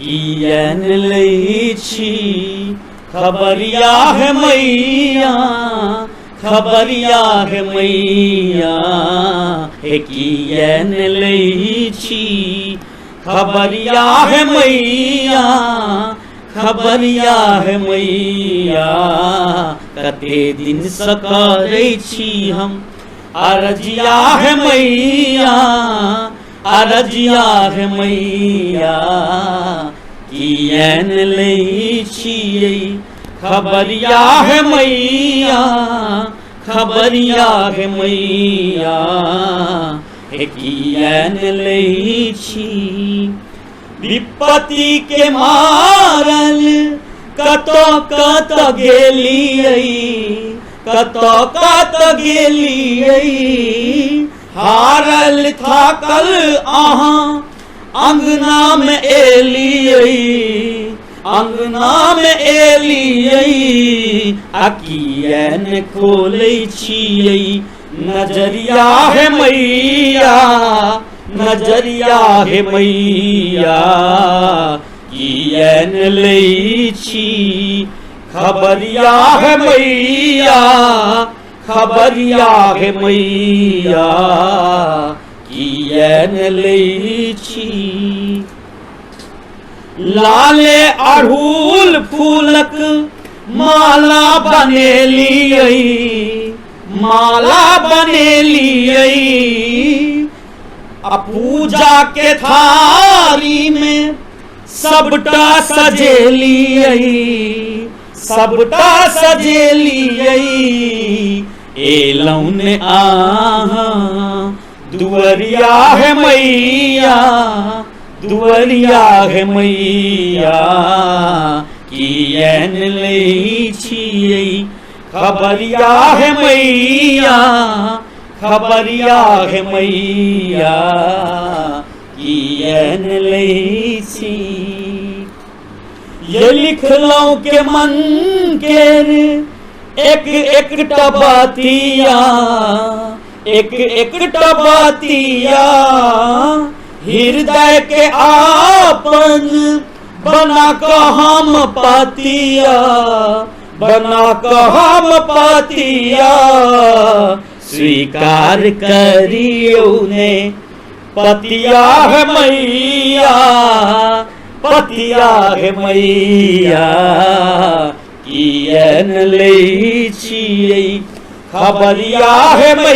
कियन लै छी खबरिया है मैया, खबरिया है मैया, हे कियन लै छी खबरिया है मैया, खबरिया है मैया। कते दिन सँ करै छी हम अरजिया है मैया, अरजिया है मैया, कियन लै छियै खबरिया है मैया, खबरिया है मैया, हे कियन लै छी। विपत्ति के मारल कतौ कतौ गेलियै, कतौ कतौ गेलियै, हारल थाकल अहाँ अंगना में एलियै, अंगना में एलियै, आ कियन खोलै छियै नजरिया है मैया, नजरिया है मैया, कियन लै छी खबरिया है मैया, खबरिया है मैया, कियन लै छी। लाले अड़हुल फूलक माला बनेलियै, माला बनेलियै, आ पूजा के थारी में सबटा सजेलियै, सबटा सजेलियै, एलौं ने अहाँ दुअरिया है मैया, दुअरिया है मैया, कियन लै छियै खबरिया है मैया, खबरिया है मैया, कियन लै छी। ये लिखलौं के मन केर एक एकटा बातिया, एक एकटा बातिया, हृदय के आपन बना कऽ हम पातिया, बना कऽ हम पातिया, स्वीकार करियौ ने पतिया है मैया, पतिया है मैया, कियन लै छियै खबरिया है मैया।